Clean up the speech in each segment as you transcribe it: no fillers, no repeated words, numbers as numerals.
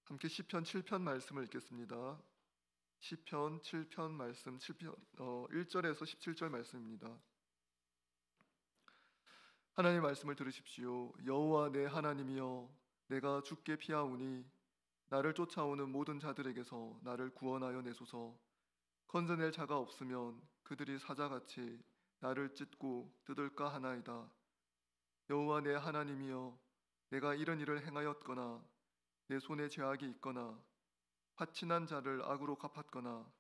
함께 시편 7편 말씀을 읽겠습니다. 시편 7편 말씀 7편 1절에서 17절 말씀입니다. 하나님 말씀을 들으십시오. 여호와 내 하나님이여, 내가 주께 피하오니 나를 쫓아오는 모든 자들에게서 나를 구원하여 내소서. 건져낼 자가 없으면 그들이 사자같이 나를 찢고 뜯을까 하나이다. 여호와 내 하나님이여, 내가 이런 일을 행하였거나 내 손에 죄악이 있거나 화친한 자를 악으로 갚았거나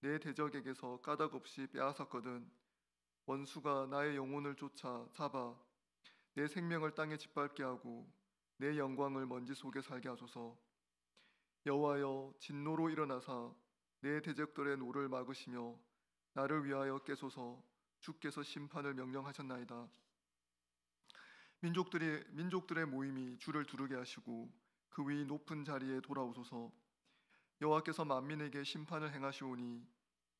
내 대적에게서 까닭없이 빼앗았거든 원수가 나의 영혼을 쫓아 잡아 내 생명을 땅에 짓밟게 하고 내 영광을 먼지 속에 살게 하소서. 여호와여, 진노로 일어나사 내 대적들의 노를 막으시며 나를 위하여 깨소서. 주께서 심판을 명령하셨나이다. 민족들의 모임이 주를 두르게 하시고 그 위 높은 자리에 돌아오소서. 여호와께서 만민에게 심판을 행하시오니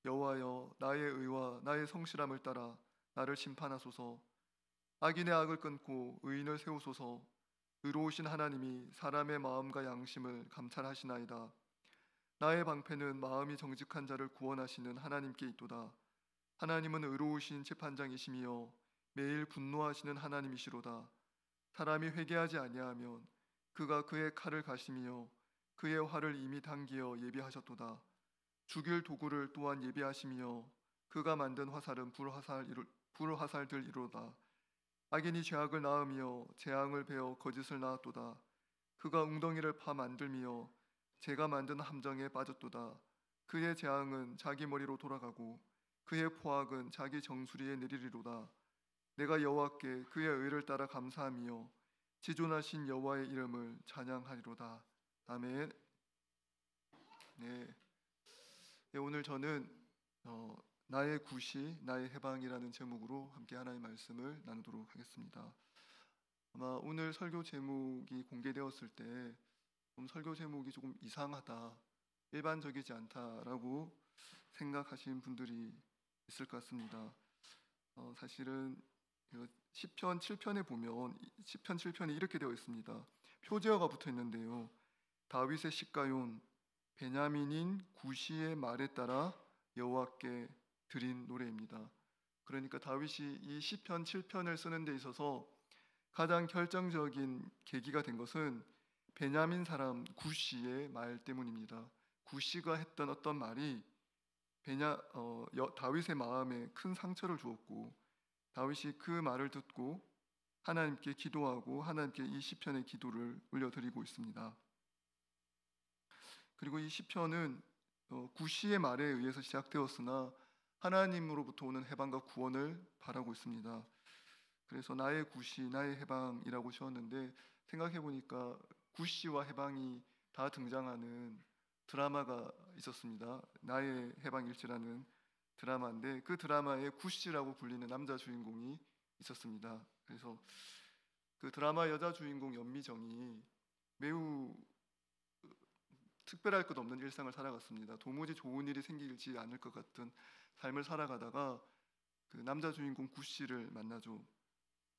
여호와여, 나의 의와 나의 성실함을 따라 나를 심판하소서. 악인의 악을 끊고 의인을 세우소서. 의로우신 하나님이 사람의 마음과 양심을 감찰하시나이다. 나의 방패는 마음이 정직한 자를 구원하시는 하나님께 있도다. 하나님은 의로우신 재판장이시며 매일 분노하시는 하나님이시로다. 사람이 회개하지 아니하면 그가 그의 칼을 가시며 그의 활을 이미 당기어 예비하셨도다. 죽일 도구를 또한 예비하시며 그가 만든 화살은 불화살들이로다. 악인이 죄악을 낳으며 재앙을 베어 거짓을 낳았도다. 그가 웅덩이를 파 만들며 제가 만든 함정에 빠졌도다. 그의 재앙은 자기 머리로 돌아가고 그의 포악은 자기 정수리에 내리리로다. 내가 여호와께 그의 의를 따라 감사하며 지존하신 여호와의 이름을 찬양하리로다. 아멘. 네, 오늘 저는 나의 구시 나의 해방이라는 제목으로 함께 하나님의 말씀을 나누도록 하겠습니다. 아마 오늘 설교 제목이 공개되었을 때 설교 제목이 조금 이상하다, 일반적이지 않다라고 생각하시는 분들이 있을 것 같습니다. 사실은 시편 7편에 보면 시편 7편이 이렇게 되어 있습니다. 표제어가 붙어 있는데요. 다윗의 시가용 베냐민인 구시의 말에 따라 여호와께 드린 노래입니다. 그러니까 다윗이 이 시편 7편을 쓰는 데 있어서 가장 결정적인 계기가 된 것은 베냐민 사람 구시의 말 때문입니다. 구시가 했던 어떤 말이 다윗의 마음에 큰 상처를 주었고, 다윗이 그 말을 듣고 하나님께 기도하고 하나님께 이 시편의 기도를 올려드리고 있습니다. 그리고 이 시편은 구시의 말에 의해서 시작되었으나 하나님으로부터 오는 해방과 구원을 바라고 있습니다. 그래서 나의 구시, 나의 해방이라고 지었는데, 생각해보니까 구시와 해방이 다 등장하는 드라마가 있었습니다. 나의 해방일지라는 드라마인데, 그 드라마에 구시라고 불리는 남자 주인공이 있었습니다. 그래서 그 드라마 여자 주인공 연미정이 매우 특별할 것 없는 일상을 살아갔습니다. 도무지 좋은 일이 생기지 않을 것 같은 삶을 살아가다가 그 남자 주인공 구씨를 만나죠.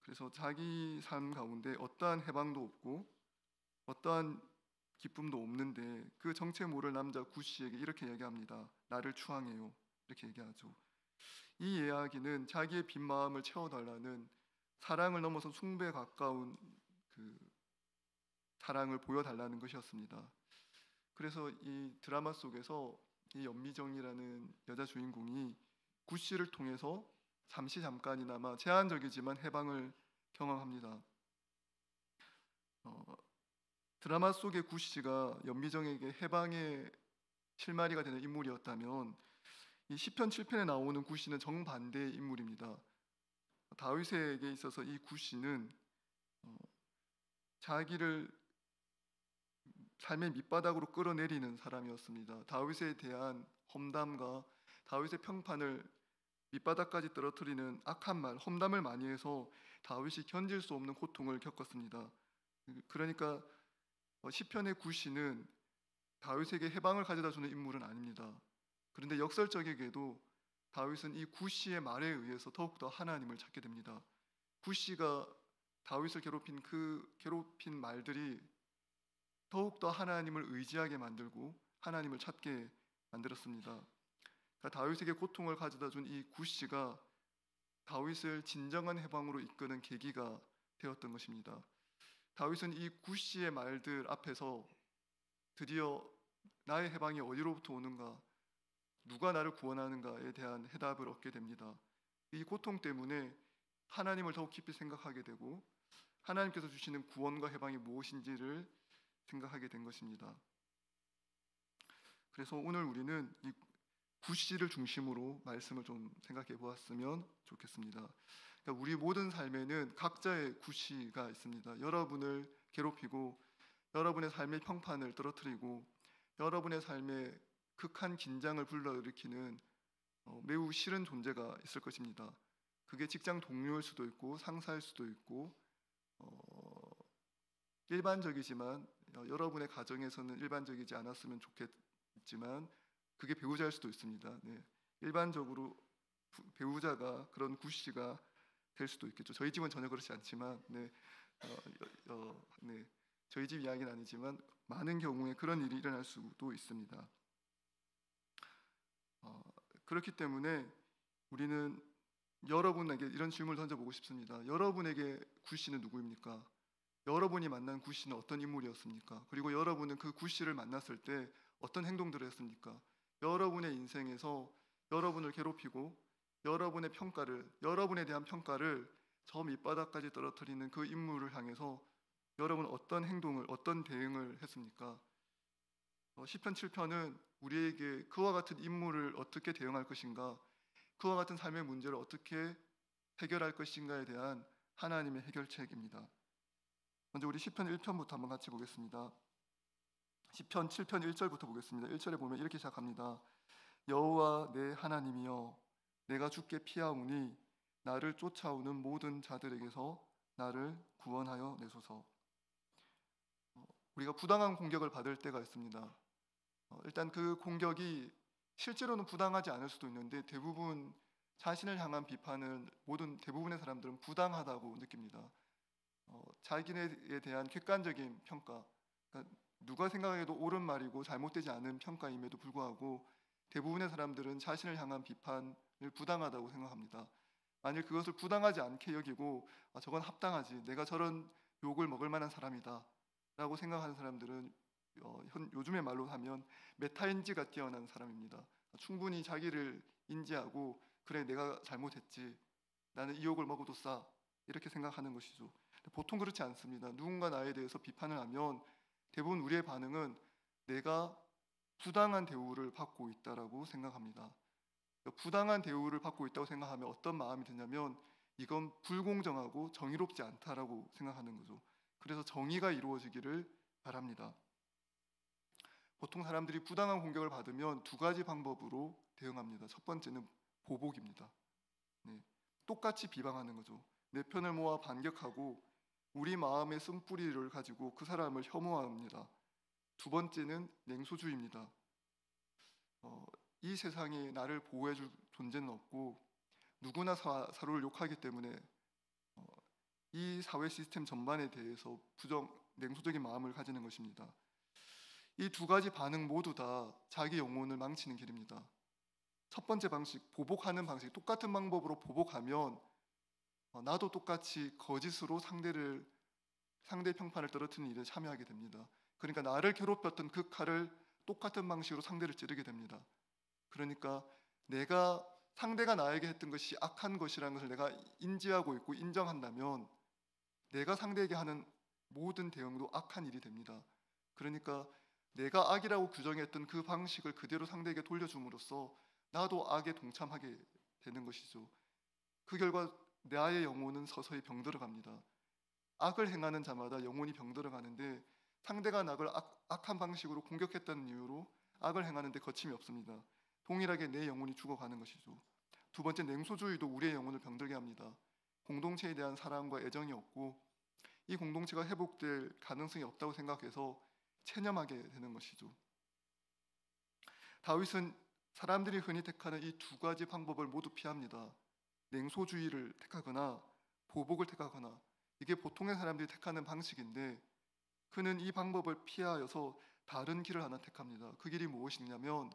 그래서 자기 삶 가운데 어떠한 해방도 없고 어떠한 기쁨도 없는데 그 정체 모를 남자 구씨에게 이렇게 얘기합니다. 나를 추앙해요. 이렇게 얘기하죠. 이 이야기는 자기의 빈 마음을 채워달라는 사랑을 넘어서 숭배에 가까운 그 사랑을 보여달라는 것이었습니다. 그래서 이 드라마 속에서 이 연미정이라는 여자 주인공이 구씨를 통해서 잠깐이나마 제한적이지만 해방을 경험합니다. 드라마 속의 구씨가 연미정에게 해방의 실마리가 되는 인물이었다면 이 시편 7편에 나오는 구씨는 정반대의 인물입니다. 다윗에게 있어서 이 구씨는 자기를 삶의 밑바닥으로 끌어내리는 사람이었습니다. 다윗에 대한 험담과 다윗의 평판을 밑바닥까지 떨어뜨리는 악한 말, 험담을 많이 해서 다윗이 견딜 수 없는 고통을 겪었습니다. 그러니까 시편의 구시는 다윗에게 해방을 가져다주는 인물은 아닙니다. 그런데 역설적이게도 다윗은 이 구시의 말에 의해서 더욱더 하나님을 찾게 됩니다. 구시가 다윗을 괴롭힌 그 괴롭힌 말들이 더욱더 하나님을 의지하게 만들고 하나님을 찾게 만들었습니다. 그러니까 다윗에게 고통을 가져다 준 이 굿시가 다윗을 진정한 해방으로 이끄는 계기가 되었던 것입니다. 다윗은 이 굿시의 말들 앞에서 드디어 나의 해방이 어디로부터 오는가, 누가 나를 구원하는가에 대한 해답을 얻게 됩니다. 이 고통 때문에 하나님을 더욱 깊이 생각하게 되고 하나님께서 주시는 구원과 해방이 무엇인지를 생각하게 된 것입니다. 그래서 오늘 우리는 이 굿시를 중심으로 말씀을 좀 생각해 보았으면 좋겠습니다. 그러니까 우리 모든 삶에는 각자의 굿시가 있습니다. 여러분을 괴롭히고 여러분의 삶의 평판을 떨어뜨리고 여러분의 삶에 극한 긴장을 불러일으키는 매우 싫은 존재가 있을 것입니다. 그게 직장 동료일 수도 있고 상사일 수도 있고 일반적이지만 여러분의 가정에서는 일반적이지 않았으면 좋겠지만 그게 배우자일 수도 있습니다. 네. 일반적으로 배우자가 그런 굿시가 될 수도 있겠죠. 저희 집은 전혀 그렇지 않지만 네. 네. 저희 집 이야기는 아니지만 많은 경우에 그런 일이 일어날 수도 있습니다. 그렇기 때문에 우리는 여러분에게 이런 질문을 던져보고 싶습니다. 여러분에게 굿시는 누구입니까? 여러분이 만난 굿시는 어떤 인물이었습니까? 그리고 여러분은 그 굿시를 만났을 때 어떤 행동들을 했습니까? 여러분의 인생에서 여러분을 괴롭히고 여러분에 대한 평가를 저 밑바닥까지 떨어뜨리는 그 인물을 향해서 여러분 어떤 행동을, 어떤 대응을 했습니까? 시편 7편은 우리에게 그와 같은 인물을 어떻게 대응할 것인가, 그와 같은 삶의 문제를 어떻게 해결할 것인가에 대한 하나님의 해결책입니다. 먼저 우리 시편 1편부터 한번 같이 보겠습니다. 시편 7편 1절부터 보겠습니다. 1절에 보면 이렇게 시작합니다. 여호와 내 하나님이여, 내가 주께 피하오니 나를 쫓아오는 모든 자들에게서 나를 구원하여 내소서. 우리가 부당한 공격을 받을 때가 있습니다. 일단 그 공격이 실제로는 부당하지 않을 수도 있는데 대부분 자신을 향한 비판은 대부분의 사람들은 부당하다고 느낍니다. 자기네에 대한 객관적인 평가, 그러니까 누가 생각해도 옳은 말이고 잘못되지 않은 평가임에도 불구하고 대부분의 사람들은 자신을 향한 비판을 부당하다고 생각합니다. 만일 그것을 부당하지 않게 여기고 저건 합당하지, 내가 저런 욕을 먹을 만한 사람이다 라고 생각하는 사람들은 요즘의 말로 하면 메타인지가 뛰어난 사람입니다. 충분히 자기를 인지하고 그래 내가 잘못했지, 나는 이 욕을 먹어도 싸, 이렇게 생각하는 것이죠. 보통 그렇지 않습니다. 누군가 나에 대해서 비판을 하면 대부분 우리의 반응은 내가 부당한 대우를 받고 있다라고 생각합니다. 부당한 대우를 받고 있다고 생각하면 어떤 마음이 드냐면 이건 불공정하고 정의롭지 않다라고 생각하는 거죠. 그래서 정의가 이루어지기를 바랍니다. 보통 사람들이 부당한 공격을 받으면 두 가지 방법으로 대응합니다. 첫 번째는 보복입니다. 네, 똑같이 비방하는 거죠. 내 편을 모아 반격하고 우리 마음의 쓴뿌리를 가지고 그 사람을 혐오합니다. 두 번째는 냉소주의입니다. 이 세상에 나를 보호해줄 존재는 없고 누구나 서로를 욕하기 때문에 이 사회 시스템 전반에 대해서 냉소적인 마음을 가지는 것입니다. 이 두 가지 반응 모두 다 자기 영혼을 망치는 길입니다. 첫 번째 방식, 보복하는 방식, 똑같은 방법으로 보복하면 나도 똑같이 거짓으로 상대 평판을 떨어뜨리는 일에 참여하게 됩니다. 그러니까 나를 괴롭혔던 그 칼을 똑같은 방식으로 상대를 찌르게 됩니다. 그러니까 상대가 나에게 했던 것이 악한 것이라는 것을 내가 인지하고 있고 인정한다면 내가 상대에게 하는 모든 대응도 악한 일이 됩니다. 그러니까 내가 악이라고 규정했던 그 방식을 그대로 상대에게 돌려줌으로써 나도 악에 동참하게 되는 것이죠. 그 결과 나의 영혼은 서서히 병들어갑니다. 악을 행하는 자마다 영혼이 병들어가는데 상대가 나를 악한 방식으로 공격했다는 이유로 악을 행하는데 거침이 없습니다. 동일하게 내 영혼이 죽어가는 것이죠. 두 번째, 냉소주의도 우리의 영혼을 병들게 합니다. 공동체에 대한 사랑과 애정이 없고 이 공동체가 회복될 가능성이 없다고 생각해서 체념하게 되는 것이죠. 다윗은 사람들이 흔히 택하는 이 두 가지 방법을 모두 피합니다. 냉소주의를 택하거나 보복을 택하거나, 이게 보통의 사람들이 택하는 방식인데 그는 이 방법을 피하여서 다른 길을 하나 택합니다. 그 길이 무엇이냐면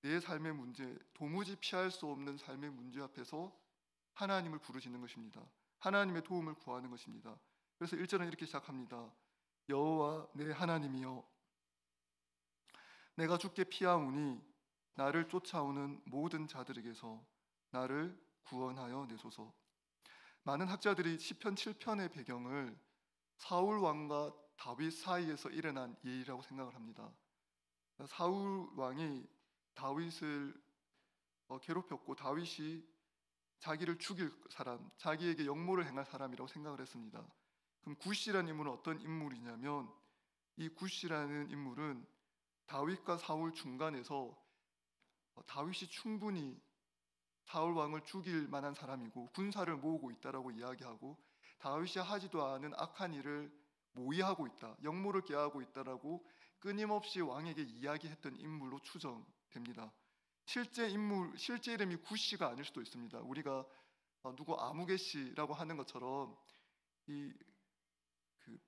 내 삶의 문제, 도무지 피할 수 없는 삶의 문제 앞에서 하나님을 부르짖는 것입니다. 하나님의 도움을 구하는 것입니다. 그래서 1절은 이렇게 시작합니다. 여호와 내 하나님이여, 내가 주께 피하오니 나를 쫓아오는 모든 자들에게서 나를 구원하여 내소서. 많은 학자들이 시편 7편의 배경을 사울 왕과 다윗 사이에서 일어난 일이라고 생각을 합니다. 사울 왕이 다윗을 괴롭혔고 다윗이 자기를 죽일 사람, 자기에게 역모를 행할 사람이라고 생각을 했습니다. 그럼 굿이라는 인물은 어떤 인물이냐면 이 굿이라는 인물은 다윗과 사울 중간에서 다윗이 충분히 사울 왕을 죽일 만한 사람이고 군사를 모으고 있다라고 이야기하고 다윗이 하지도 않은 악한 일을 모의하고 있다, 역모를 계하고 있다라고 끊임없이 왕에게 이야기했던 인물로 추정됩니다. 실제 이름이 굿시가 아닐 수도 있습니다. 우리가 누구 아무개씨라고 하는 것처럼 그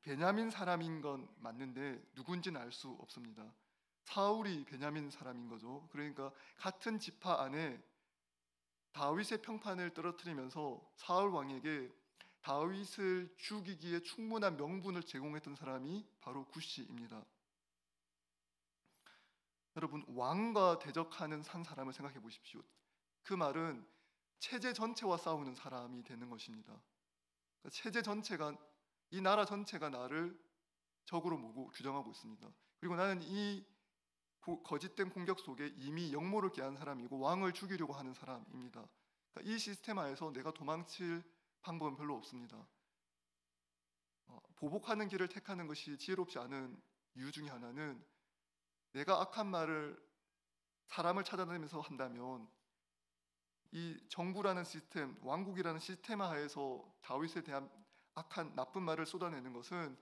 베냐민 사람인 건 맞는데 누군지는 알 수 없습니다. 사울이 베냐민 사람인 거죠. 그러니까 같은 지파 안에 다윗의 평판을 떨어뜨리면서 사울 왕에게 다윗을 죽이기에 충분한 명분을 제공했던 사람이 바로 굿시입니다. 여러분, 왕과 대적하는 한 사람을 생각해 보십시오. 그 말은 체제 전체와 싸우는 사람이 되는 것입니다. 그러니까 체제 전체가, 이 나라 전체가 나를 적으로 모고 규정하고 있습니다. 그리고 나는 이 거짓된 공격 속에 이미 역모를 계한 사람이고 왕을 죽이려고 하는 사람입니다. 그러니까 이 시스템 하에서 내가 도망칠 방법은 별로 없습니다. 보복하는 길을 택하는 것이 지혜롭지 않은 이유 중에 하나는 내가 악한 말을 사람을 찾아다니면서 한다면 이 정부라는 시스템, 왕국이라는 시스템 하에서 다윗에 대한 악한 나쁜 말을 쏟아내는 것은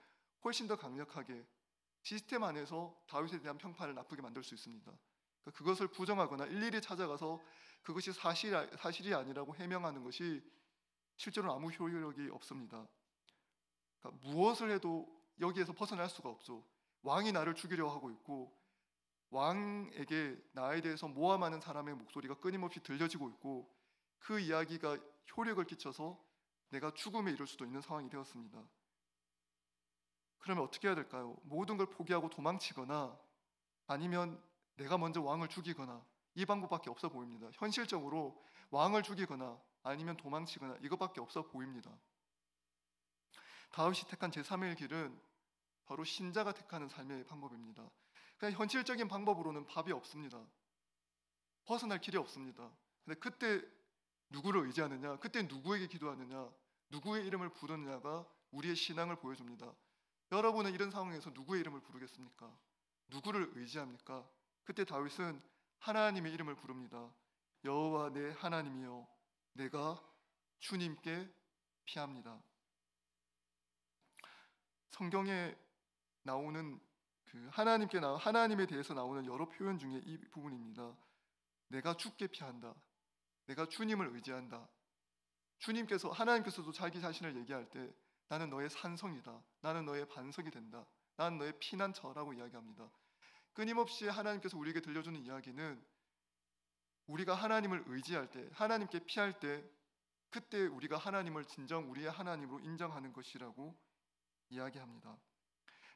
훨씬 더 강력하게 시스템 안에서 다윗에 대한 평판을 나쁘게 만들 수 있습니다. 그러니까 그것을 부정하거나 일일이 찾아가서 그것이 사실이 아니라고 해명하는 것이 실제로 아무 효력이 없습니다. 그러니까 무엇을 해도 여기에서 벗어날 수가 없죠. 왕이 나를 죽이려 하고 있고 왕에게 나에 대해서 모함하는 사람의 목소리가 끊임없이 들려지고 있고 그 이야기가 효력을 끼쳐서 내가 죽음에 이를 수도 있는 상황이 되었습니다. 그러면 어떻게 해야 될까요? 모든 걸 포기하고 도망치거나 아니면 내가 먼저 왕을 죽이거나 이 방법밖에 없어 보입니다. 현실적으로 왕을 죽이거나 아니면 도망치거나 이것밖에 없어 보입니다. 다윗이 택한 제3의 길은 바로 신자가 택하는 삶의 방법입니다. 그냥 현실적인 방법으로는 답이 없습니다. 벗어날 길이 없습니다. 근데 그때 누구를 의지하느냐, 그때 누구에게 기도하느냐, 누구의 이름을 부르느냐가 우리의 신앙을 보여줍니다. 여러분은 이런 상황에서 누구의 이름을 부르겠습니까? 누구를 의지합니까? 그때 다윗은 하나님의 이름을 부릅니다. 여호와 내 하나님이여, 내가 주님께 피합니다. 성경에 나오는 하나님에 대해서 나오는 여러 표현 중에 이 부분입니다. 내가 주께 피한다. 내가 주님을 의지한다. 하나님께서도 자기 자신을 얘기할 때 나는 너의 산성이다. 나는 너의 반석이 된다. 나는 너의 피난처라고 이야기합니다. 끊임없이 하나님께서 우리에게 들려주는 이야기는 우리가 하나님을 의지할 때, 하나님께 피할 때 그때 우리가 하나님을 진정 우리의 하나님으로 인정하는 것이라고 이야기합니다.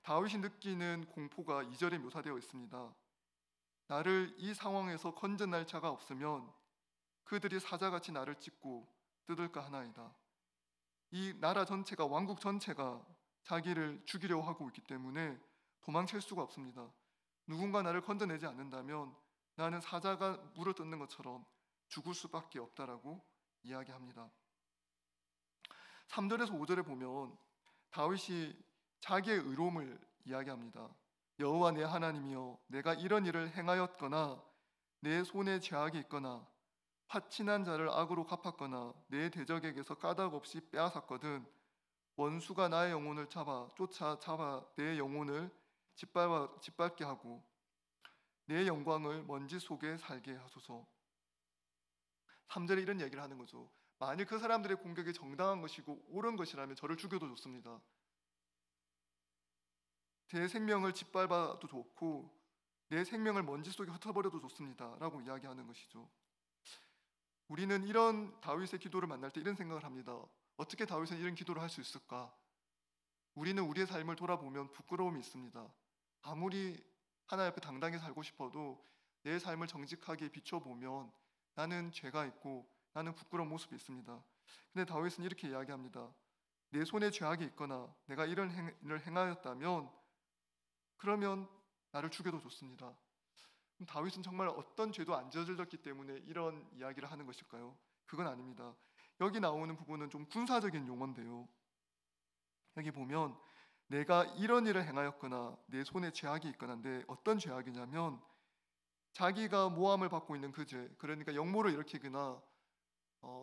다윗이 느끼는 공포가 2절에 묘사되어 있습니다. 나를 이 상황에서 건져낼 자가 없으면 그들이 사자같이 나를 찢고 뜯을까 하나이다. 이 나라 전체가, 왕국 전체가 자기를 죽이려고 하고 있기 때문에 도망칠 수가 없습니다. 누군가 나를 건져내지 않는다면 나는 사자가 물을 뜯는 것처럼 죽을 수밖에 없다라고 이야기합니다. 3절에서 5절에 보면 다윗이 자기의 의로움을 이야기합니다. 여호와 내 하나님이여, 내가 이런 일을 행하였거나 내 손에 죄악이 있거나 화친한 자를 악으로 갚았거나 내 대적에게서 까닭 없이 빼앗았거든 원수가 나의 영혼을 쫓아 내 영혼을 짓밟게 하고 내 영광을 먼지 속에 살게 하소서. 3절에 이런 얘기를 하는 거죠. 만일 그 사람들의 공격이 정당한 것이고 옳은 것이라면 저를 죽여도 좋습니다. 제 생명을 짓밟아도 좋고 내 생명을 먼지 속에 흩어버려도 좋습니다라고 이야기하는 것이죠. 우리는 이런 다윗의 기도를 만날 때 이런 생각을 합니다. 어떻게 다윗은 이런 기도를 할 수 있을까? 우리는 우리의 삶을 돌아보면 부끄러움이 있습니다. 아무리 하나님 앞에 당당히 살고 싶어도 내 삶을 정직하게 비춰보면 나는 죄가 있고 나는 부끄러운 모습이 있습니다. 근데 다윗은 이렇게 이야기합니다. 내 손에 죄악이 있거나 내가 이런 일을 행하였다면 그러면 나를 죽여도 좋습니다. 그럼 다윗은 정말 어떤 죄도 안 저질렀기 때문에 이런 이야기를 하는 것일까요? 그건 아닙니다. 여기 나오는 부분은 좀 군사적인 용어인데요. 여기 보면 내가 이런 일을 행하였거나 내 손에 죄악이 있거나인데 어떤 죄악이냐면 자기가 모함을 받고 있는 그 죄, 그러니까 역모를 일으키거나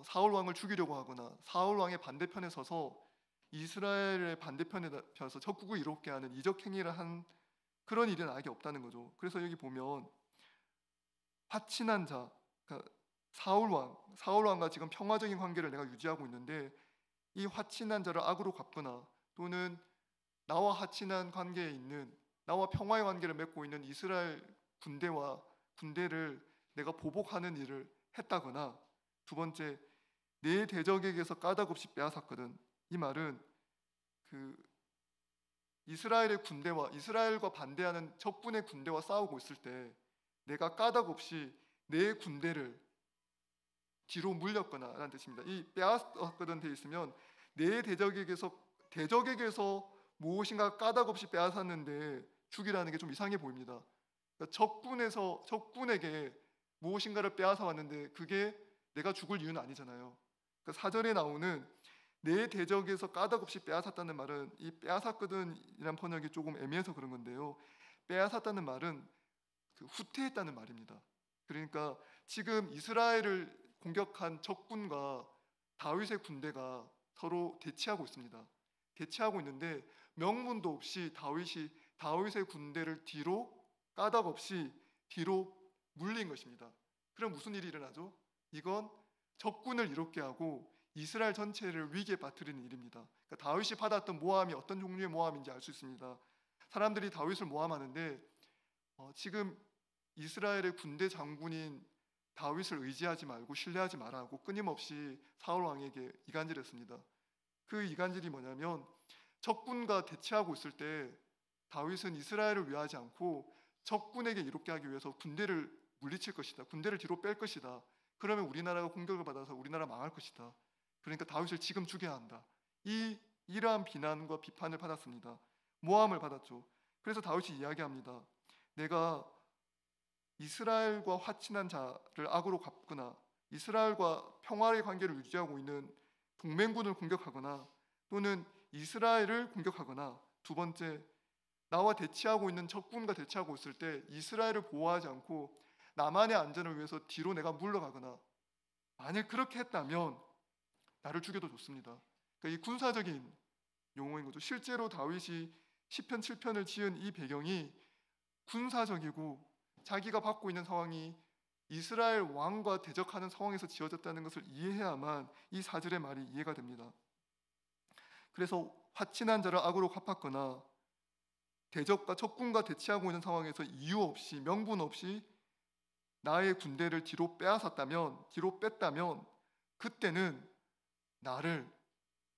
사울 왕을 죽이려고 하거나 사울 왕의 반대편에 서서 이스라엘의 반대편에 펴서 적국을 이롭게 하는 이적 행위를 한 그런 일은 아예 없다는 거죠. 그래서 여기 보면 화친한 자, 그러니까 사울 왕과 지금 평화적인 관계를 내가 유지하고 있는데 이 화친한 자를 악으로 갚거나 또는 나와 화친한 관계에 있는 나와 평화의 관계를 맺고 있는 이스라엘 군대를 내가 보복하는 일을 했다거나 두 번째 내 대적에게서 까닭없이 빼앗았거든. 이 말은 그 이스라엘의 군대와 이스라엘과 반대하는 적군의 군대와 싸우고 있을 때 내가 까닭없이 내 군대를 뒤로 물렸거나라는 뜻입니다. 이 빼앗았거든 돼 있으면 내 대적에게서 무엇인가 까닭없이 빼앗았는데 죽이라는 게 좀 이상해 보입니다. 그러니까 적군에게 무엇인가를 빼앗아 왔는데 그게 내가 죽을 이유는 아니잖아요. 그러니까 사절에 나오는 내 대적에서 까닭없이 빼앗았다는 말은 이 빼앗았거든이란 번역이 조금 애매해서 그런 건데요. 빼앗았다는 말은 그 후퇴했다는 말입니다. 그러니까 지금 이스라엘을 공격한 적군과 다윗의 군대가 서로 대치하고 있습니다. 대치하고 있는데 명분도 없이 다윗의 군대를 까닭없이 뒤로 물린 것입니다. 그럼 무슨 일이 일어나죠? 이건 적군을 이롭게 하고 이스라엘 전체를 위기에 빠뜨리는 일입니다. 그러니까 다윗이 받았던 모함이 어떤 종류의 모함인지 알 수 있습니다. 사람들이 다윗을 모함하는데 지금 이스라엘의 군대 장군인 다윗을 의지하지 말고 신뢰하지 말라고 끊임없이 사울 왕에게 이간질했습니다. 그 이간질이 뭐냐면 적군과 대치하고 있을 때 다윗은 이스라엘을 위하지 않고 적군에게 이롭게 하기 위해서 군대를 물리칠 것이다. 군대를 뒤로 뺄 것이다. 그러면 우리나라가 공격을 받아서 우리나라 망할 것이다. 그러니까 다윗을 지금 죽여야 한다. 이러한 비난과 비판을 받았습니다. 모함을 받았죠. 그래서 다윗이 이야기합니다. 내가 이스라엘과 화친한 자를 악으로 갚거나 이스라엘과 평화의 관계를 유지하고 있는 동맹군을 공격하거나 또는 이스라엘을 공격하거나 두 번째 나와 대치하고 있는 적군과 대치하고 있을 때 이스라엘을 보호하지 않고 나만의 안전을 위해서 뒤로 내가 물러가거나 만약 그렇게 했다면 나를 죽여도 좋습니다. 그러니까 이 군사적인 용어인 거죠. 실제로 다윗이 시편 7편을 지은 이 배경이 군사적이고 자기가 받고 있는 상황이 이스라엘 왕과 대적하는 상황에서 지어졌다는 것을 이해해야만 이 사절의 말이 이해가 됩니다. 그래서 화친한 자를 악으로 갚았거나 적군과 대치하고 있는 상황에서 이유 없이 명분 없이 나의 군대를 뒤로 뺐다면 그때는 나를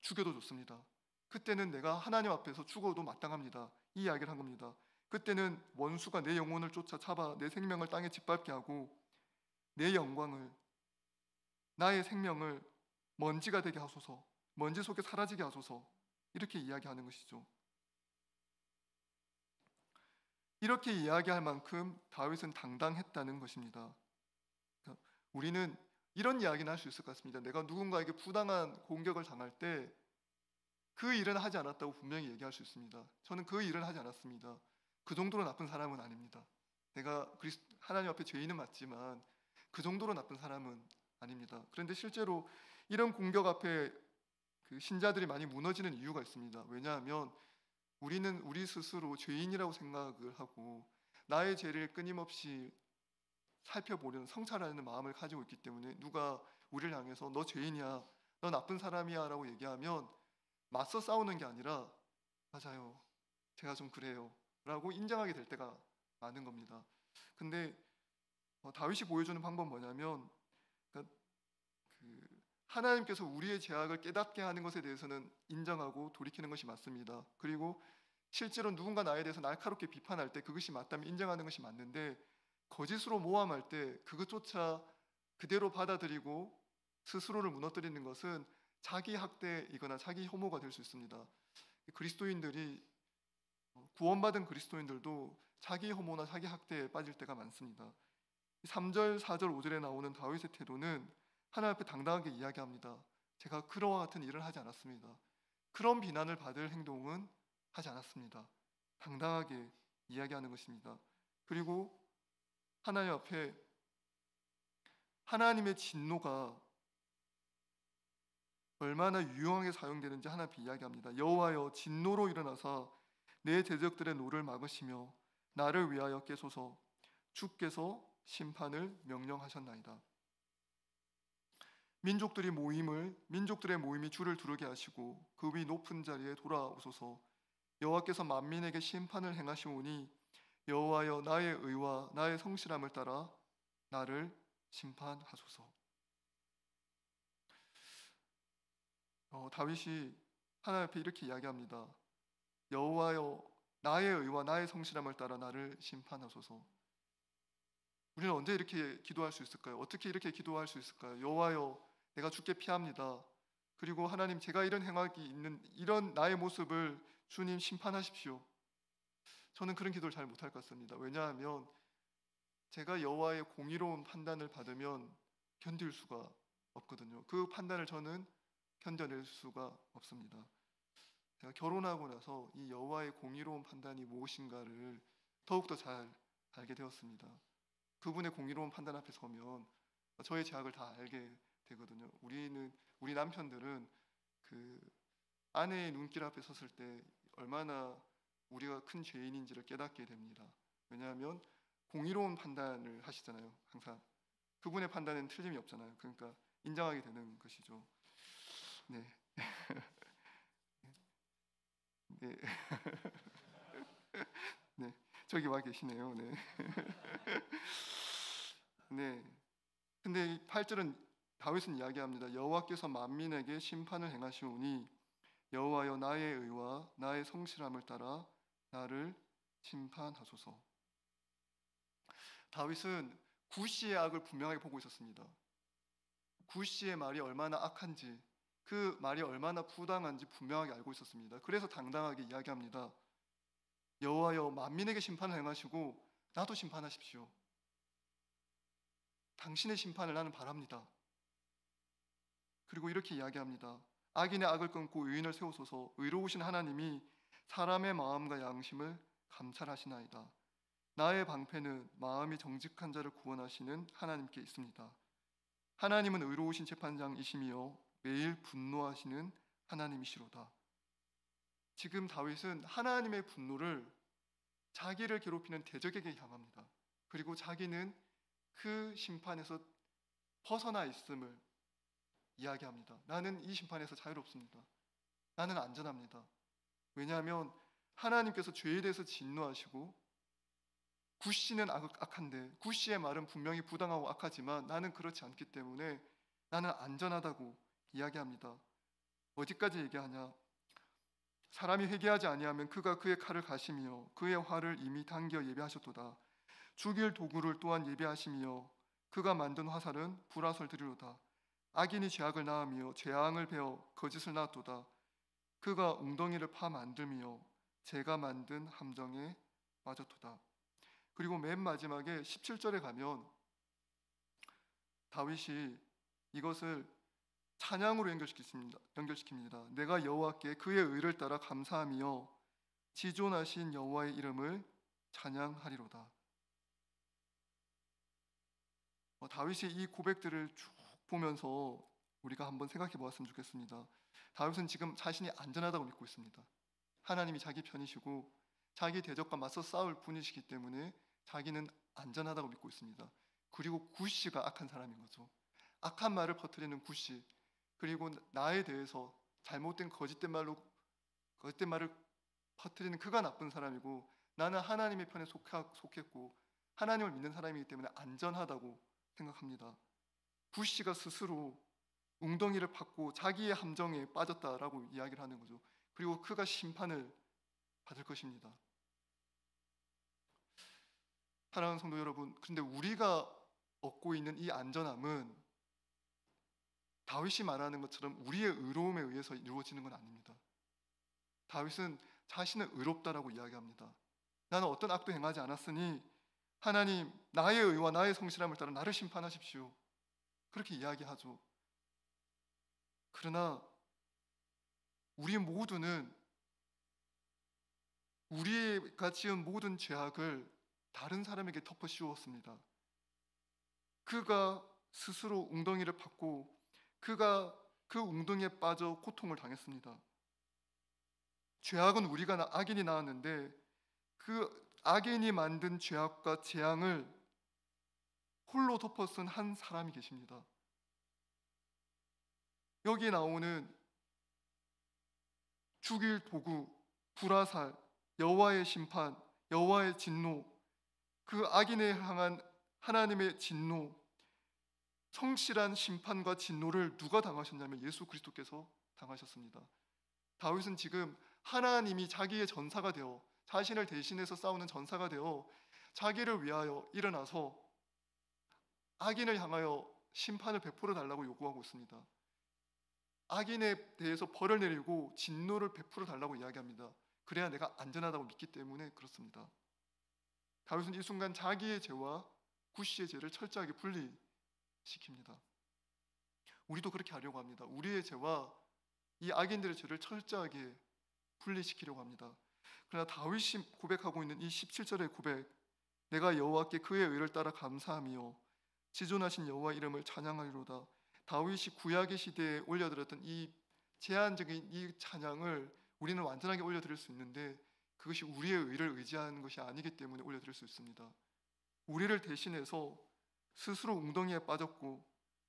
죽여도 좋습니다. 그때는 내가 하나님 앞에서 죽어도 마땅합니다. 이 이야기를 한 겁니다. 그때는 원수가 내 영혼을 쫓아잡아 내 생명을 땅에 짓밟게 하고 내 영광을 나의 생명을 먼지가 되게 하소서, 먼지 속에 사라지게 하소서 이렇게 이야기하는 것이죠. 이렇게 이야기할 만큼 다윗은 당당했다는 것입니다. 우리는 이런 이야기는 할 수 있을 것 같습니다. 내가 누군가에게 부당한 공격을 당할 때 그 일은 하지 않았다고 분명히 얘기할 수 있습니다. 저는 그 일은 하지 않았습니다. 그 정도로 나쁜 사람은 아닙니다. 내가 하나님 앞에 죄인은 맞지만 그 정도로 나쁜 사람은 아닙니다. 그런데 실제로 이런 공격 앞에 그 신자들이 많이 무너지는 이유가 있습니다. 왜냐하면 우리는 우리 스스로 죄인이라고 생각을 하고 나의 죄를 끊임없이 살펴보려는 성찰하는 마음을 가지고 있기 때문에 누가 우리를 향해서 너 죄인이야, 너 나쁜 사람이야 라고 얘기하면 맞서 싸우는 게 아니라 맞아요, 제가 좀 그래요 라고 인정하게 될 때가 많은 겁니다. 근데 다윗이 보여주는 방법은 뭐냐면, 그러니까 그 하나님께서 우리의 죄악을 깨닫게 하는 것에 대해서는 인정하고 돌이키는 것이 맞습니다. 그리고 실제로 누군가 나에 대해서 날카롭게 비판할 때 그것이 맞다면 인정하는 것이 맞는데, 거짓으로 모함할 때 그것조차 그대로 받아들이고 스스로를 무너뜨리는 것은 자기 학대이거나 자기 혐오가 될 수 있습니다. 그리스도인들이 구원받은 그리스도인들도 자기 혐오나 자기 학대에 빠질 때가 많습니다. 3절, 4절, 5절에 나오는 다윗의 태도는 하나님 앞에 당당하게 이야기합니다. 제가 그러와 같은 일을 하지 않았습니다. 그런 비난을 받을 행동은 하지 않았습니다. 당당하게 이야기하는 것입니다. 그리고 하나님 앞에 하나님의 진노가 얼마나 유용하게 사용되는지 하나님 앞에 이야기합니다. 여호와여, 진노로 일어나사 내 대적들의 노를 막으시며 나를 위하여 깨소서. 주께서 심판을 명령하셨나이다. 민족들의 모임이 주를 두르게 하시고 그 위 높은 자리에 돌아오소서. 여호와께서 만민에게 심판을 행하시오니 여호와여, 나의 의와 나의 성실함을 따라 나를 심판하소서. 다윗이 하나님 앞에 이렇게 이야기합니다. 여호와여, 나의 의와 나의 성실함을 따라 나를 심판하소서. 우리는 언제 이렇게 기도할 수 있을까요? 어떻게 이렇게 기도할 수 있을까요? 여호와여, 내가 주께 피합니다. 그리고 하나님, 제가 이런 행악이 있는 이런 나의 모습을 주님 심판하십시오. 저는 그런 기도를 잘 못할 것 같습니다. 왜냐하면 제가 여호와의 공의로운 판단을 받으면 견딜 수가 없거든요. 그 판단을 저는 견뎌낼 수가 없습니다. 제가 결혼하고 나서 이 여호와의 공의로운 판단이 무엇인가를 더욱더 잘 알게 되었습니다. 그분의 공의로운 판단 앞에 서면 저의 죄악을 다 알게 되거든요. 우리 남편들은 그 아내의 눈길 앞에 섰을 때 얼마나 우리가 큰 죄인인지를 깨닫게 됩니다. 왜냐하면 공의로운 판단을 하시잖아요. 항상 그분의 판단은 틀림이 없잖아요. 그러니까 인정하게 되는 것이죠. 네. 네. 네. 저기 와 계시네요. 네. 네. 근데 이 8절은 다윗은 이야기합니다. 여호와께서 만민에게 심판을 행하시오니 여호와여, 나의 의와 나의 성실함을 따라 나를 심판하소서. 다윗은 구시의 악을 분명하게 보고 있었습니다. 구시의 말이 얼마나 악한지, 그 말이 얼마나 부당한지 분명하게 알고 있었습니다. 그래서 당당하게 이야기합니다. 여호와여, 만민에게 심판을 행하시고 나도 심판하십시오. 당신의 심판을 나는 바랍니다. 그리고 이렇게 이야기합니다. 악인의 악을 끊고 의인을 세우소서. 의로우신 하나님이 사람의 마음과 양심을 감찰하시나이다. 나의 방패는 마음이 정직한 자를 구원하시는 하나님께 있습니다. 하나님은 의로우신 재판장이시며 매일 분노하시는 하나님이시로다. 지금 다윗은 하나님의 분노를 자기를 괴롭히는 대적에게 향합니다. 그리고 자기는 그 심판에서 벗어나 있음을 이야기합니다. 나는 이 심판에서 자유롭습니다. 나는 안전합니다. 왜냐하면 하나님께서 죄에 대해서 진노하시고 구시는 악한데, 구시의 말은 분명히 부당하고 악하지만 나는 그렇지 않기 때문에 나는 안전하다고 이야기합니다. 어디까지 얘기하냐? 사람이 회개하지 아니하면 그가 그의 칼을 가시며 그의 활을 이미 당겨 예비하셨도다. 죽일 도구를 또한 예비하시며 그가 만든 화살은 불화살 들이로다. 악인이 죄악을 낳으며 재앙을 베어 거짓을 낳았도다. 그가 웅덩이를 파 만들며 제가 만든 함정에 빠졌도다. 그리고 맨 마지막에 17절에 가면 다윗이 이것을 찬양으로 연결시킵니다. 내가 여호와께 그의 의를 따라 감사하며 지존하신 여호와의 이름을 찬양하리로다. 다윗이 이 고백들을 쭉 보면서 우리가 한번 생각해 보았으면 좋겠습니다. 다윗은 지금 자신이 안전하다고 믿고 있습니다. 하나님이 자기 편이시고 자기 대적과 맞서 싸울 분이시기 때문에 자기는 안전하다고 믿고 있습니다. 그리고 구시가 악한 사람인 거죠. 악한 말을 퍼뜨리는 구시, 그리고 나에 대해서 잘못된 거짓된 말을 퍼뜨리는 그가 나쁜 사람이고 나는 하나님의 편에 속했고 하나님을 믿는 사람이기 때문에 안전하다고 생각합니다. 부시가 스스로 웅덩이를 팠고 자기의 함정에 빠졌다라고 이야기를 하는 거죠. 그리고 그가 심판을 받을 것입니다. 사랑하는 성도 여러분, 그런데 우리가 얻고 있는 이 안전함은 다윗이 말하는 것처럼 우리의 의로움에 의해서 이루어지는 건 아닙니다. 다윗은 자신은 의롭다라고 이야기합니다. 나는 어떤 악도 행하지 않았으니 하나님 나의 의와 나의 성실함을 따라 나를 심판하십시오. 그렇게 이야기하죠. 그러나 우리 모두는 우리가 지은 모든 죄악을 다른 사람에게 덮어 씌웠습니다. 그가 스스로 웅덩이를 팠고 그가 그 웅덩이에 빠져 고통을 당했습니다. 죄악은 우리가 악인이 낳았는데 그 악인이 만든 죄악과 재앙을 홀로 덮어 쓴 한 사람이 계십니다. 여기 나오는 죽일 도구, 불화살, 여호와의 심판, 여호와의 진노, 그 악인에 향한 하나님의 진노, 성실한 심판과 진노를 누가 당하셨냐면 예수 그리스도께서 당하셨습니다. 다윗은 지금 하나님이 자기의 전사가 되어 자신을 대신해서 싸우는 전사가 되어 자기를 위하여 일어나서 악인을 향하여 심판을 베풀어 달라고 요구하고 있습니다. 악인에 대해서 벌을 내리고 진노를 베풀어 달라고 이야기합니다. 그래야 내가 안전하다고 믿기 때문에 그렇습니다. 다윗은 이 순간 자기의 죄와 구시의 죄를 철저하게 분리시킵니다. 우리도 그렇게 하려고 합니다. 우리의 죄와 이 악인들의 죄를 철저하게 분리시키려고 합니다. 그러나 다윗이 고백하고 있는 이 17절의 고백, 내가 여호와께 그의 의를 따라 감사하며 지존하신 여호와 이름을 찬양하리로다. 다윗이 구약의 시대에 올려드렸던 이 제한적인 이 찬양을 우리는 완전하게 올려드릴 수 있는데 그것이 우리의 의를 의지하는 것이 아니기 때문에 올려드릴 수 있습니다. 우리를 대신해서 스스로 웅덩이에 빠졌고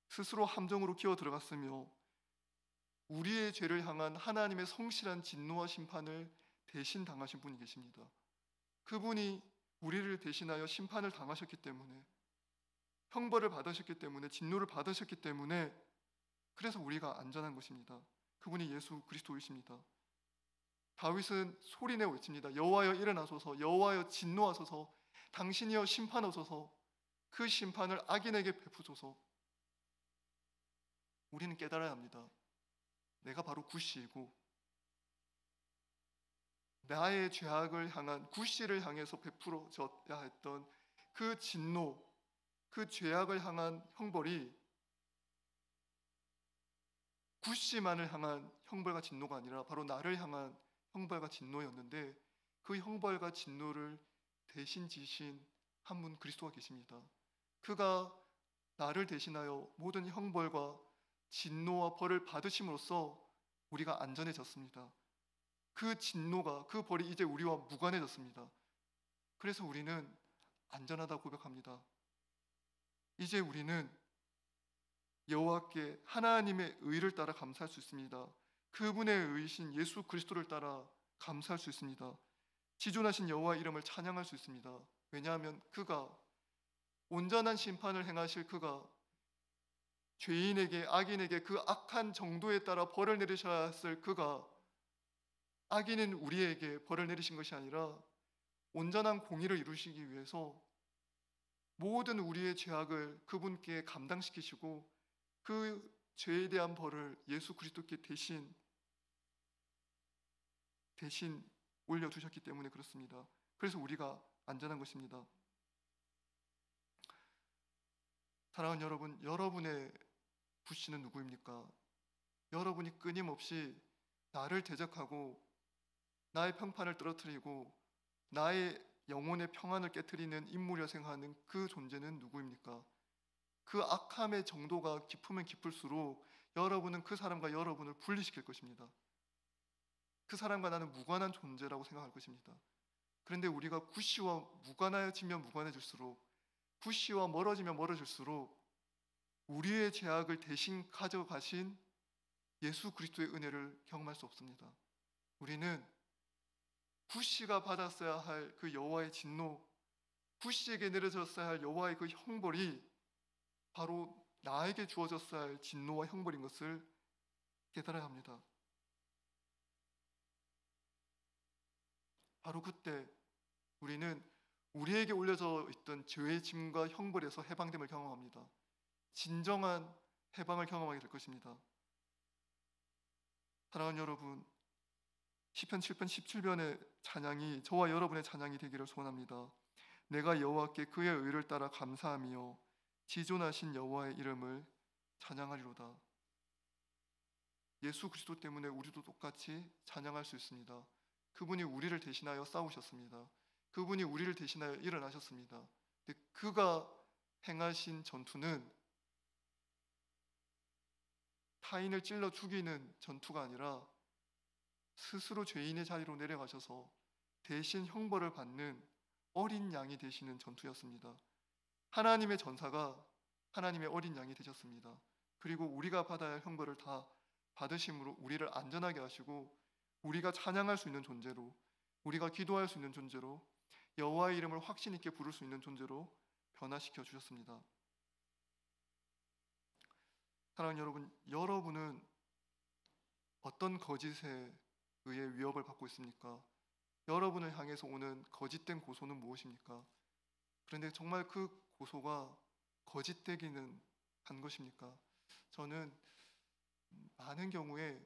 스스로 함정으로 기어 들어갔으며 우리의 죄를 향한 하나님의 성실한 진노와 심판을 대신 당하신 분이 계십니다. 그분이 우리를 대신하여 심판을 당하셨기 때문에 형벌을 받으셨기 때문에 진노를 받으셨기 때문에 그래서 우리가 안전한 것입니다. 그분이 예수 그리스도이십니다. 다윗은 소리내어 외칩니다. 여호와여 일어나소서, 여호와여 진노하소서, 당신이여 심판하소서, 그 심판을 악인에게 베푸소서. 우리는 깨달아야 합니다. 내가 바로 구시이고 나의 죄악을 향한 구시를 향해서 베풀어져야 했던 그 진노, 그 죄악을 향한 형벌이 구시만을 향한 형벌과 진노가 아니라 바로 나를 향한 형벌과 진노였는데 그 형벌과 진노를 대신 지신 한 분 그리스도가 계십니다. 그가 나를 대신하여 모든 형벌과 진노와 벌을 받으심으로써 우리가 안전해졌습니다. 그 진노가, 그 벌이 이제 우리와 무관해졌습니다. 그래서 우리는 안전하다고 고백합니다. 이제 우리는 여호와께 하나님의 의를 따라 감사할 수 있습니다. 그분의 의이신 예수 그리스도를 따라 감사할 수 있습니다. 지존하신 여호와 이름을 찬양할 수 있습니다. 왜냐하면 그가 온전한 심판을 행하실 그가 죄인에게 악인에게 그 악한 정도에 따라 벌을 내리셔야 했을 그가 악인은 우리에게 벌을 내리신 것이 아니라 온전한 공의를 이루시기 위해서 모든 우리의 죄악을 그분께 감당시키시고 그 죄에 대한 벌을 예수 그리스도께 대신 올려두셨기 때문에 그렇습니다. 그래서 우리가 안전한 것입니다. 사랑하는 여러분, 여러분의 부시는 누구입니까? 여러분이 끊임없이 나를 대적하고 나의 평판을 떨어뜨리고 나의 영혼의 평안을 깨트리는 인물이라 생각하는 그 존재는 누구입니까? 그 악함의 정도가 깊으면 깊을수록 여러분은 그 사람과 여러분을 분리시킬 것입니다. 그 사람과 나는 무관한 존재라고 생각할 것입니다. 그런데 우리가 구시와 무관해지면 무관해질수록 구시와 멀어지면 멀어질수록 우리의 죄악을 대신 가져가신 예수 그리스도의 은혜를 경험할 수 없습니다. 우리는 구시가 받았어야 할 그 여호와의 진노, 구시에게 내려졌어야 할 여호와의 그 형벌이 바로 나에게 주어졌어야 할 진노와 형벌인 것을 깨달아야 합니다. 바로 그때 우리는 우리에게 올려져 있던 죄의 짐과 형벌에서 해방됨을 경험합니다. 진정한 해방을 경험하게 될 것입니다. 사랑하는 여러분, 시편 7편 17편의 찬양이 저와 여러분의 찬양이 되기를 소원합니다. 내가 여호와께 그의 의를 따라 감사하며 지존하신 여호와의 이름을 찬양하리로다. 예수 그리스도 때문에 우리도 똑같이 찬양할 수 있습니다. 그분이 우리를 대신하여 싸우셨습니다. 그분이 우리를 대신하여 일어나셨습니다. 근데 그가 행하신 전투는 타인을 찔러 죽이는 전투가 아니라 스스로 죄인의 자리로 내려가셔서 대신 형벌을 받는 어린 양이 되시는 전투였습니다. 하나님의 전사가 하나님의 어린 양이 되셨습니다. 그리고 우리가 받아야 할 형벌을 다 받으심으로 우리를 안전하게 하시고 우리가 찬양할 수 있는 존재로, 우리가 기도할 수 있는 존재로, 여호와의 이름을 확신 있게 부를 수 있는 존재로 변화시켜 주셨습니다. 사랑하는 여러분, 여러분은 어떤 거짓에 의해 위협을 받고 있습니까? 여러분을 향해서 오는 거짓된 고소는 무엇입니까? 그런데 정말 그 고소가 거짓되기는 한 것입니까? 저는 많은 경우에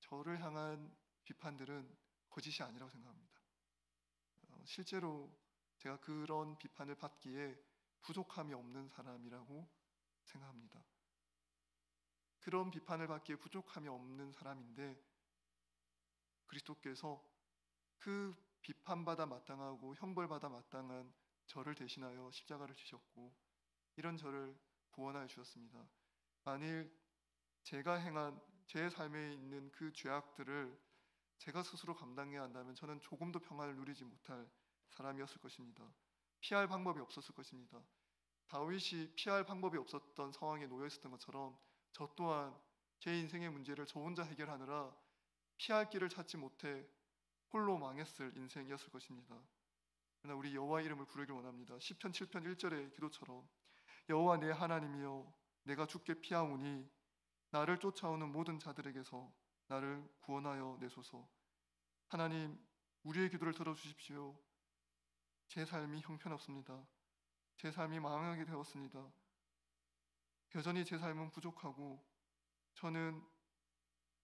저를 향한 비판들은 거짓이 아니라고 생각합니다. 실제로 제가 그런 비판을 받기에 부족함이 없는 사람이라고 생각합니다. 그런 비판을 받기에 부족함이 없는 사람인데 그리스도께서 그 비판받아 마땅하고 형벌받아 마땅한 저를 대신하여 십자가를 지셨고 이런 저를 구원하여 주셨습니다. 만일 제가 행한 제 삶에 있는 그 죄악들을 제가 스스로 감당해야 한다면 저는 조금도 평안을 누리지 못할 사람이었을 것입니다. 피할 방법이 없었을 것입니다. 다윗이 피할 방법이 없었던 상황에 놓여 있었던 것처럼 저 또한 제 인생의 문제를 저 혼자 해결하느라 피할 길을 찾지 못해 홀로 망했을 인생이었을 것입니다. 그러나 우리 여호와의 이름을 부르길 원합니다. 시편 7편 1절의 기도처럼 여호와 내 하나님이여 내가 주께 피하오니 나를 쫓아오는 모든 자들에게서 나를 구원하여 내소서. 하나님, 우리의 기도를 들어주십시오. 제 삶이 형편없습니다. 제 삶이 망하게 되었습니다. 여전히 제 삶은 부족하고 저는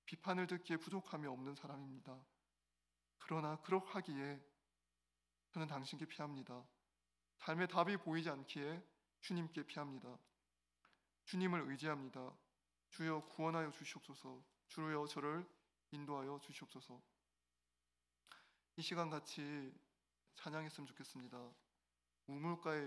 비판을 듣기에 부족함이 없는 사람입니다. 그러나 그러하기에 저는 당신께 피합니다. 삶의 답이 보이지 않기에 주님께 피합니다. 주님을 의지합니다. 주여 구원하여 주시옵소서. 주여 저를 인도하여 주시옵소서. 이 시간 같이 찬양했으면 좋겠습니다. 우물가에